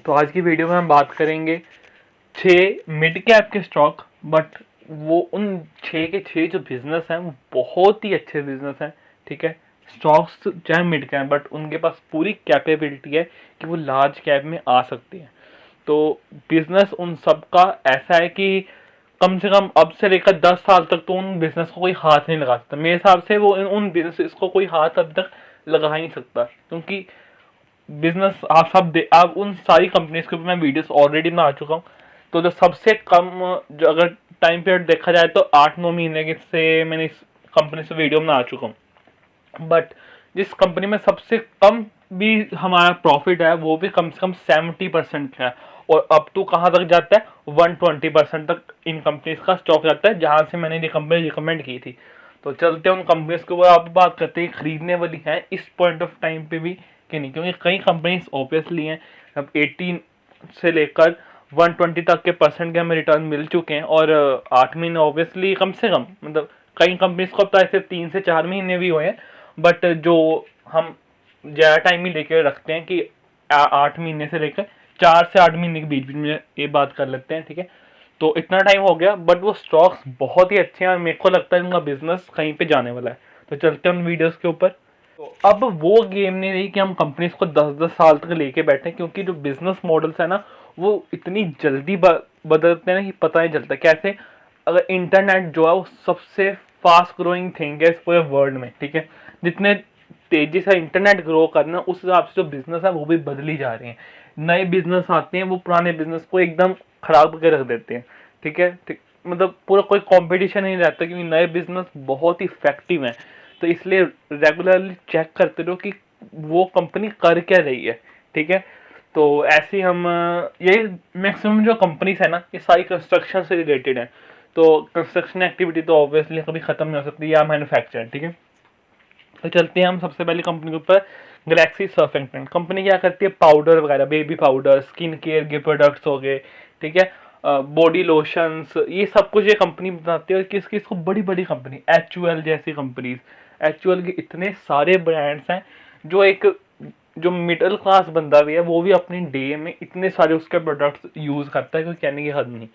तो आज की वीडियो में हम बात करेंगे 6 मिड कैप के स्टॉक, बट वो उन 6 के 6 जो बिजनेस हैं वो बहुत ही अच्छे बिजनेस हैं। ठीक है, स्टॉक्स चाहे मिड कैप, बट उनके पास पूरी कैपेबिलिटी है कि वो लार्ज कैप में आ सकती हैं। तो बिजनेस उन सब का ऐसा है कि कम से कम अब से लेकर 10 साल तक तो उन बिजनेस को कोई हाथ नहीं लगा सकता। मेरे हिसाब से वो उन बिजनेस को कोई हाथ अब तक लगा ही नहीं सकता, क्योंकि बिजनेस आप सब आप उन सारी कंपनीज के ऊपर मैं वीडियोस ऑलरेडी बना चुका हूँ। तो जो सबसे कम, जो अगर टाइम पीरियड देखा जाए तो 8-9 महीने के से मैंने इस कंपनी से वीडियो बना चुका हूँ। बट जिस कंपनी में सबसे कम भी हमारा प्रॉफिट है वो भी कम से कम 70% का है, और अप टू कहाँ तक जाता है 120% तक इन कंपनीज का स्टॉक जाता है, जहाँ से मैंने ये कंपनी रिकमेंड की थी। तो चलते हैं उन कंपनीज के ऊपर, आप बात करते हैं खरीदने वाली है इस पॉइंट ऑफ टाइम पे भी कि नहीं, क्योंकि कई कंपनीज ऑब्वियसली हैं। अब 18 से लेकर 120 तक के परसेंट के हमें रिटर्न मिल चुके हैं, और 8 महीने ऑब्वियसली कम से कम, मतलब कई कंपनीज को अब तो ऐसे 3 से 4 महीने भी हुए हैं, बट जो हम ज़्यादा टाइम ही लेकर रखते हैं कि 8 महीने से लेकर 4 से 8 महीने के बीच बीच में ये बात कर लेते हैं। ठीक है, तो इतना टाइम हो गया, बट वो स्टॉक्स बहुत ही अच्छे हैं और मेरे को लगता है उनका बिजनेस कहीं पे जाने वाला है। तो चलते हैं उन वीडियोस के ऊपर। तो अब वो गेम नहीं रही कि हम कंपनीज को 10-10 साल तक लेके बैठे, क्योंकि जो बिजनेस मॉडल्स है ना वो इतनी जल्दी बदलते हैं ना कि पता नहीं चलता कैसे। अगर इंटरनेट जो है वो सबसे फास्ट ग्रोइंग थिंग है इस पूरे वर्ल्ड में। ठीक है, जितने तेजी से इंटरनेट ग्रो करना उस हिसाब से जो बिजनेस है वो भी बदली जा रही है। नए बिजनेस आते हैं वो पुराने बिजनेस को एकदम खराब करके रख देते हैं। ठीक है, ठीक, मतलब पूरा कोई कंपटीशन नहीं रहता, क्योंकि नए बिजनेस बहुत ही इफेक्टिव हैं। तो इसलिए रेगुलरली चेक करते रहो कि वो कंपनी कर क्या रही है। ठीक है, तो ऐसे हम ये मैक्सिमम जो कंपनीज है ना ये सारी कंस्ट्रक्शन से रिलेटेड है। तो कंस्ट्रक्शन एक्टिविटी तो ऑब्वियसली कभी खत्म नहीं हो सकती, या मैन्युफैक्चर। ठीक है, तो चलते हैं हम सबसे पहले कंपनी के ऊपर। गैलेक्सी सर्फिंगटन कंपनी क्या करती है, पाउडर वगैरह, बेबी पाउडर, स्किन केयर के प्रोडक्ट्स हो गए। ठीक है, बॉडी लोशंस, ये सब कुछ ये कंपनी बनाती है। और किस किस को, बड़ी बड़ी कंपनी एचयूएल जैसी कंपनीज, एचयूएल के इतने सारे ब्रांड्स हैं जो एक जो मिडिल क्लास बंदा भी है वो भी अपने डे में इतने सारे उसके प्रोडक्ट्स यूज़ करता है, कोई कहने की हद नहीं।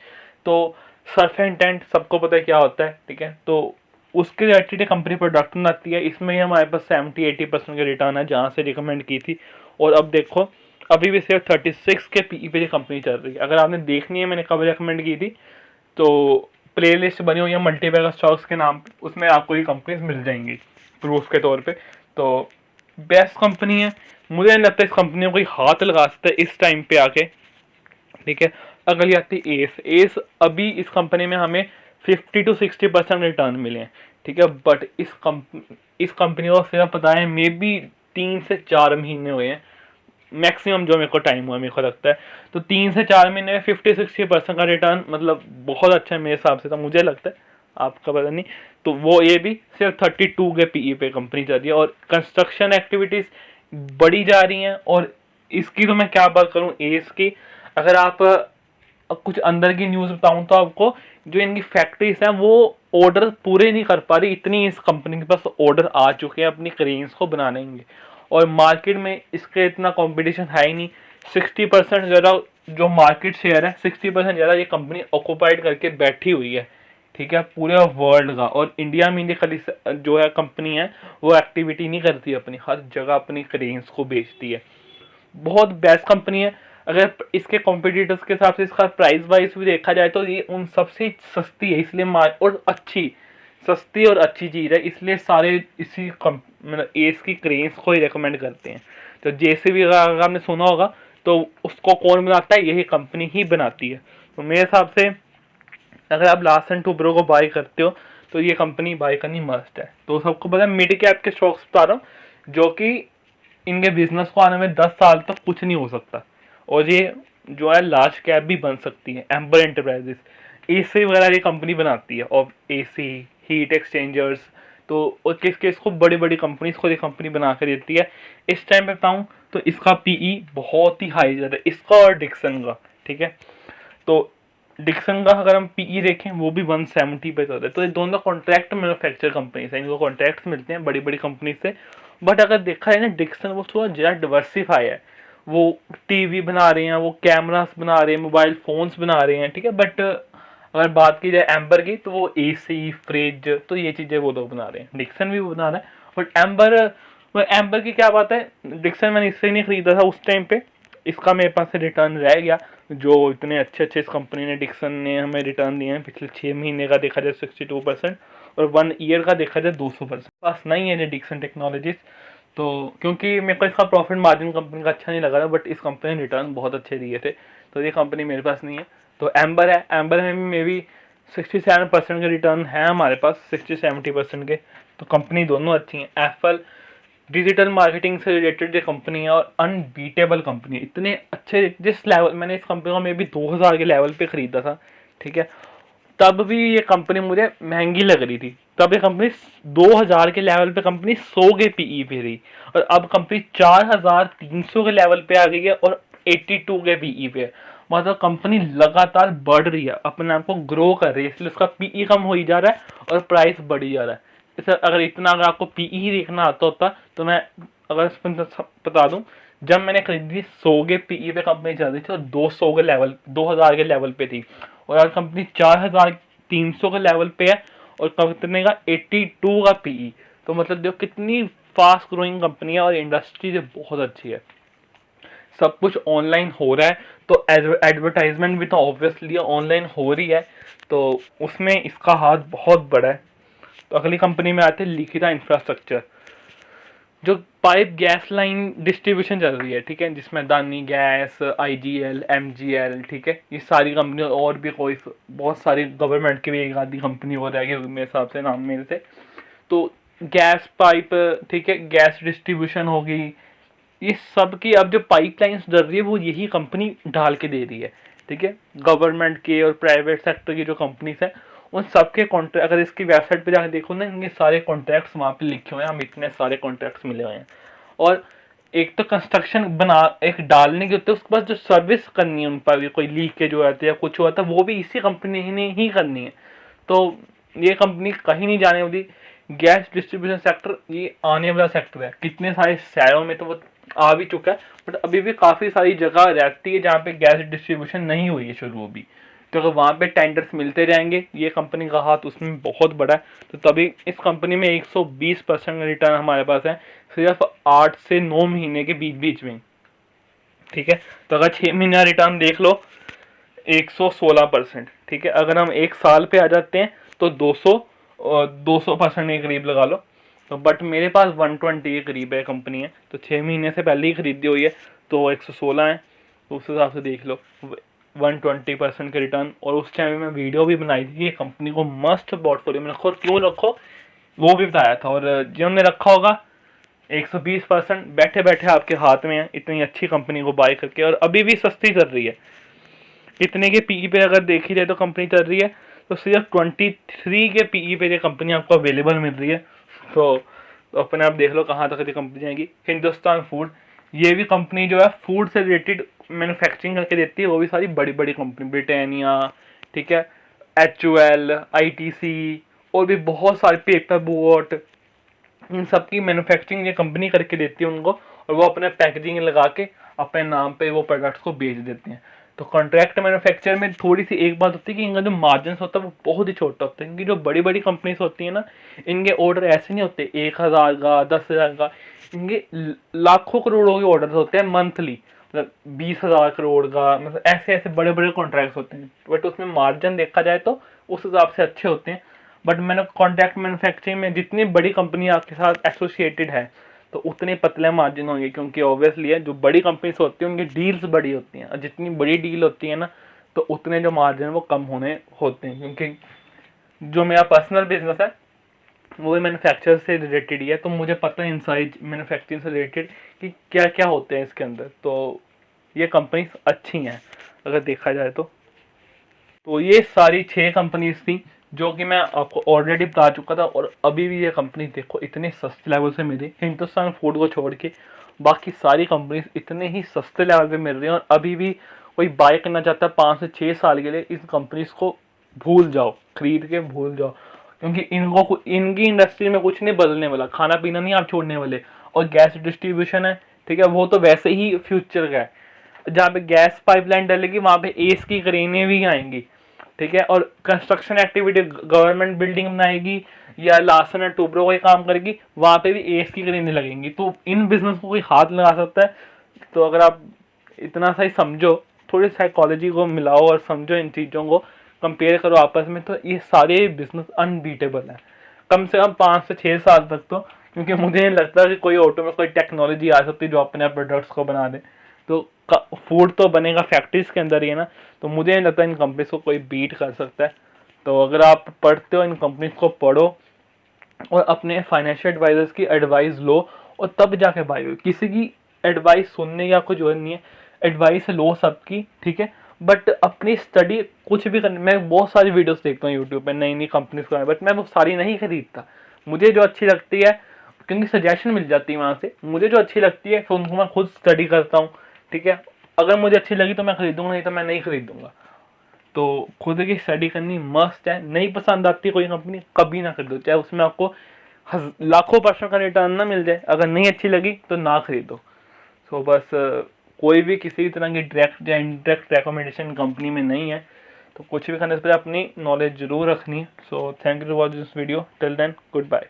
तो सर्फ एंड टेंट सबको पता है क्या होता है। ठीक है, तो उसके रिलेटेड कंपनी प्रोडक्ट बनाती है। इसमें ही हमारे पास 70-80% का रिटर्न है, जहाँ से रिकमेंड की थी। और अब देखो अभी भी सिर्फ 36 के पीई पे कंपनी चल रही है। अगर आपने देखनी है मैंने कब रिकमेंड की थी, तो प्लेलिस्ट बनी हुई है मल्टीबैगर स्टॉक्स के नाम पे, उसमें आपको ये कंपनीज मिल जाएंगी प्रूफ के तौर पे। तो बेस्ट कंपनी है, मुझे नहीं लगता इस कंपनी को कोई हाथ लगा सकता है इस टाइम पे आके। ठीक है, अगली आती है एस। एस अभी इस कंपनी में हमें 50-60% रिटर्न मिले हैं। ठीक है, बट इस कंपनी को सिर्फ पता है मे बी 3 से 4 महीने हुए हैं मैक्सिमम, जो मेरे को टाइम हुआ मेरे को लगता है। तो 3 से 4 महीने में 50-60% का रिटर्न मतलब बहुत अच्छा है मेरे हिसाब से, तो मुझे लगता है, आपका पता नहीं। तो वो ये भी सिर्फ 32 के पीई पे कंपनी चल रही है, और कंस्ट्रक्शन एक्टिविटीज बढ़ी जा रही हैं। और इसकी तो मैं क्या बात करूँ एस की, अगर आप कुछ अंदर की न्यूज़ बताऊं तो आपको, जो इनकी फैक्ट्रीज हैं वो ऑर्डर पूरे नहीं कर पा रही, इतनी इस कंपनी के पास ऑर्डर आ चुके हैं अपनी क्रेन्स को बनाने के। और मार्केट में इसके इतना कंपटीशन है ही नहीं। 60% ज़्यादा जो मार्केट शेयर है, 60% ज़्यादा ये कंपनी ऑक्यूपाइड करके बैठी हुई है। ठीक है, पूरे वर्ल्ड का। और इंडिया में खाली जो है कंपनी है वो एक्टिविटी नहीं करती अपनी, हर जगह अपनी क्रेन्स को बेचती है। बहुत बेस्ट कंपनी है। अगर इसके कॉम्पिटिटर्स के हिसाब से इसका प्राइस वाइज भी देखा जाए तो ये उन सबसे सस्ती है, इसलिए और अच्छी, सस्ती और अच्छी चीज़ है, इसलिए सारे इसी मतलब एस की क्रेन्स को ही रिकमेंड करते हैं। तो जेसीबी अगर आपने सुना होगा तो उसको कौन बनाता है, यही कंपनी ही बनाती है। तो मेरे हिसाब से अगर आप लार्सन टुब्रो को बाय करते हो तो ये कंपनी बाय करनी मस्ट है। तो सबको पता है मिड कैप के स्टॉक्स बता रहा हूँ जो कि इनके बिजनेस को आने में 10 साल तक कुछ नहीं हो सकता, और ये जो है लार्ज कैप भी बन सकती है। एम्बर एंटरप्राइजेस एसी वगैरह ये कंपनी बनाती है, और एसी हीट एक्सचेंजर्स, तो और किस किस को बड़ी बड़ी कंपनीज को ये कंपनी बना कर देती है। इस टाइम पे बताऊँ तो इसका पीई बहुत ही हाई जाता है, इसका और डिक्सन का। ठीक है, तो डिक्सन का अगर हम पीई देखें वो भी 170 पे चलता है। तो ये दोनों कॉन्ट्रैक्ट मैन्युफैक्चर कंपनीज है, इनको कॉन्ट्रैक्ट्स मिलते हैं बड़ी बड़ी कंपनी से। बट अगर देखा है ना डिक्सन वो थोड़ा ज़्यादा डिवर्सिफाई है, वो टीवी बना रहे हैं, वो कैमरास बना रहे हैं, मोबाइल फ़ोन्स बना रहे हैं, ठीक है। बट अगर बात की जाए एम्बर की, तो वो एसी, फ्रिज, तो ये चीज़ें वो लोग बना रहे हैं। डिक्सन भी वो बना रहा है, बट एम्बर की क्या बात है, डिक्सन मैंने इससे नहीं खरीदा था उस टाइम पे, इसका मेरे पास से रिटर्न रह गया। जो इतने अच्छे अच्छे इस कंपनी ने, डिक्सन ने हमें रिटर्न दिए हैं पिछले 6 महीने का देखा जाए 62%, और 1 ईयर का देखा जाए 200%। पास नहीं है ये डिक्सन टेक्नोलॉजीज, तो क्योंकि मेरे को इसका प्रॉफिट मार्जिन कंपनी का अच्छा नहीं लगा था, बट इस कंपनी ने रिटर्न बहुत अच्छे दिए थे, तो ये कंपनी मेरे पास नहीं है। तो एम्बर है, एम्बर में भी मे बी 67% के रिटर्न है हमारे पास, 60-70% के। तो कंपनी दोनों अच्छी हैं। एप्पल डिजिटल मार्केटिंग से रिलेटेड जो कंपनी है और अनबीटेबल कंपनी है, इतने अच्छे, जिस लेवल मैंने इस कंपनी को मे बी 2000 के लेवल पे खरीदा था, ठीक है, तब भी ये कंपनी मुझे महंगी लग रही थी। तब ये कंपनी 2000 के लेवल पे कंपनी 100 के पीई पे रही, और अब कंपनी 4300 के लेवल पे आ गई है और 82 के पीई पे है। मतलब कंपनी लगातार बढ़ रही है, अपने आप को ग्रो कर रही है, इसलिए उसका पीई कम हो ही जा रहा है और प्राइस बढ़ी जा रहा है। इसे अगर इतना, अगर आपको पीई ही देखना आता होता तो मैं अगर बता दूं, जब मैंने खरीदी 100 के पीई पे कंपनी चल रही थी और 200 के लेवल 2000 के लेवल पे थी, और आज कंपनी 4300 के लेवल पे है और कंपनी का 82 का पीई। तो मतलब देखो कितनी फास्ट ग्रोइंग कंपनी है और इंडस्ट्री जो बहुत अच्छी है। सब कुछ ऑनलाइन हो रहा है, तो एडवर्टाइजमेंट भी तो ऑब्वियसली ऑनलाइन हो रही है, तो उसमें इसका हाथ बहुत बड़ा है। तो अगली कंपनी में आते हैं लिखिता इंफ्रास्ट्रक्चर, जो पाइप गैस लाइन डिस्ट्रीब्यूशन चल रही है, ठीक है, जिसमें अदानी गैस, आईजीएल, एमजीएल, ठीक है, ये सारी कंपनी, और भी कोई बहुत सारी गवर्नमेंट की भी एक आधी कंपनी हो रहेगी मेरे हिसाब से, नाम मेरे से। तो गैस पाइप, ठीक है, गैस डिस्ट्रीब्यूशन होगी, ये सब की अब जो पाइपलाइंस डल रही है वो यही कंपनी डाल के दे रही है, ठीक है। गवर्नमेंट के और प्राइवेट सेक्टर की जो कंपनीज है, उन सबके कॉन्ट्रैक्ट, अगर इसकी वेबसाइट पे जाकर देखो ना, इनके सारे कॉन्ट्रैक्ट्स वहाँ पे लिखे हुए हैं, हम इतने सारे कॉन्ट्रैक्ट्स मिले हुए हैं। और एक तो कंस्ट्रक्शन बना एक डालने के होते हैं, उसके बाद जो सर्विस करनी है उन पर, कोई लीकेज हो जाती है या कुछ हुआ था, वो भी इसी कंपनी ने ही करनी है। तो ये कंपनी कहीं नहीं जाने वाली। गैस डिस्ट्रीब्यूशन सेक्टर ये आने वाला सेक्टर है, कितने सारे शहरों में तो वो आ भी चुका है, बट अभी भी काफ़ी सारी जगह रहती है जहाँ पे गैस डिस्ट्रीब्यूशन नहीं हुई है शुरू भी। तो अगर वहाँ पे टेंडर्स मिलते जाएंगे, ये कंपनी का हाथ उसमें बहुत बड़ा है, तो तभी इस कंपनी में 120% रिटर्न हमारे पास है सिर्फ 8 से 9 महीने के बीच बीच में, ठीक है। तो अगर 6 महीना रिटर्न देख लो 116%, ठीक है। अगर हम एक साल पे आ जाते हैं तो 200% के करीब लगा लो। तो बट मेरे पास 120 के करीब है कंपनी है, तो 6 महीने से पहले ही खरीदी हुई है, तो 116 है, तो उस हिसाब से देख लो 120% के रिटर्न। और उस टाइम में वीडियो भी बनाई थी कि कंपनी को मस्ट पोर्टफोलियो में रखो, क्यों रखो वो भी बताया था, और जिन्होंने रखा होगा 120% बैठे बैठे आपके हाथ में है इतनी अच्छी कंपनी को बाय करके, और अभी भी सस्ती चल रही है। इतने के पीई पे अगर देखी जाए तो कंपनी चल रही है, तो सिर्फ 23 के पीई पे ये कंपनी आपको अवेलेबल मिल रही है। तो अपने आप देख लो कहाँ तक ये कंपनी जाएगी। हिंदुस्तान फूड, ये भी कंपनी जो है फूड से रिलेटेड मैन्युफैक्चरिंग करके देती है, वो भी सारी बड़ी बड़ी कंपनी, ब्रिटानिया, ठीक है, HUL, ITC, और भी बहुत सारे, पेपर बोट, इन सब की मैन्युफैक्चरिंग ये कंपनी करके देती है उनको, और वो अपने पैकेजिंग लगा के अपने नाम पे वो प्रोडक्ट्स को बेच देते हैं। तो कॉन्ट्रैक्ट मैन्युफैक्चर में थोड़ी सी एक बात होती है कि इनका जो मार्जिन होता है वो बहुत ही छोटा होता है, इनकी जो बड़ी बड़ी कंपनीज होती है ना, इनके ऑर्डर ऐसे नहीं होते 1000 का, 10,000 का, इनके लाखों करोड़ों के ऑर्डर होते हैं मंथली, मतलब 20,000 करोड़ का, मतलब ऐसे ऐसे बड़े बड़े कॉन्ट्रैक्ट होते हैं, बट उसमें मार्जिन देखा जाए तो उस हिसाब से अच्छे होते हैं। बट मैंने कॉन्ट्रैक्ट मैन्युफैक्चरिंग में जितनी बड़ी कंपनी आपके साथ एसोसिएटेड है, तो उतने पतले मार्जिन होंगे, क्योंकि ऑब्वियसली है जो बड़ी कंपनीज होती हैं उनकी डील्स बड़ी होती हैं, और जितनी बड़ी डील होती है ना, तो उतने जो मार्जिन वो कम होने होते हैं। क्योंकि जो मेरा पर्सनल बिजनेस है वो भी मैन्युफैक्चर से रिलेटेड ही है, तो मुझे पता है इनसाइड मैन्युफैक्चरिंग से रिलेटेड कि क्या क्या होते हैं इसके अंदर। तो ये कंपनीज अच्छी हैं अगर देखा जाए तो ये सारी 6 कंपनीज थी जो कि मैं आपको ऑलरेडी बता चुका था, और अभी भी ये कंपनी देखो इतने सस्ते लेवल से मिली, हिंदुस्तान फूड को छोड़ के बाकी सारी कंपनीज इतने ही सस्ते लेवल पे मिल रही हैं, और अभी भी कोई बाय करना चाहता है 5 से 6 साल के लिए, इस कंपनीज को भूल जाओ, खरीद के भूल जाओ, क्योंकि इनकी इंडस्ट्री में कुछ नहीं बदलने वाला, खाना पीना नहीं आप छोड़ने वाले। और गैस डिस्ट्रीब्यूशन है, ठीक है, वो तो वैसे ही फ्यूचर का है। जहाँ पे गैस पाइपलाइन डलेगी वहाँ पे एस की क्रेनें भी आएंगी, ठीक है। और कंस्ट्रक्शन एक्टिविटी, गवर्नमेंट बिल्डिंग बनाएगी या लासन एंड टूब्रो कोई काम करेगी, वहाँ पे भी एस की क्रेनें लगेंगी। तो इन बिजनेस को कोई हाथ लगा सकता है? तो अगर आप इतना सा ही समझो, थोड़ी साइकोलॉजी को मिलाओ और समझो इन चीज़ों को, कंपेयर करो आपस में, तो ये सारे बिजनेस अनबीटेबल हैं कम से कम 5 से 6 साल तक तो। क्योंकि मुझे नहीं लगता कि कोई ऑटो में कोई टेक्नोलॉजी आ सकती है जो अपने प्रोडक्ट्स को बना दे। तो फूड तो बनेगा फैक्ट्रीज के अंदर ही है ना, तो मुझे नहीं लगता इन कंपनीज को कोई बीट कर सकता है। तो अगर आप पढ़ते हो, इन कंपनीज को पढ़ो और अपने फाइनेंशियल एडवाइजर्स की एडवाइस लो और तब जाके बाय हो। किसी की एडवाइस सुनने का कुछ जरूरत नहीं है, एडवाइस लो सबकी, ठीक है, बट अपनी स्टडी कुछ भी करने। मैं बहुत सारी वीडियोस देखता हूँ यूट्यूब पे नई नई कंपनीज को, बट मैं वो सारी नहीं खरीदता। मुझे जो अच्छी लगती है, क्योंकि सजेशन मिल जाती है वहाँ से, मुझे जो अच्छी लगती है फिर उनको मैं खुद स्टडी करता हूँ, ठीक है। अगर मुझे अच्छी लगी तो मैं खरीदूंगा, नहीं तो मैं नहीं खरीदूंगा। तो खुद की स्टडी करनी मस्ट है। नहीं पसंद आती कोई कंपनी, कभी ना खरीदो, चाहे उसमें आपको लाखों % का रिटर्न ना मिल जाए। अगर नहीं अच्छी लगी तो ना खरीदो। सो बस कोई भी किसी भी तरह की डायरेक्ट या इनडायरेक्ट रिकमेंडेशन कंपनी में नहीं है। तो कुछ भी करने से पहले अपनी नॉलेज जरूर रखनी है। So thank you for watching this video, till then good bye.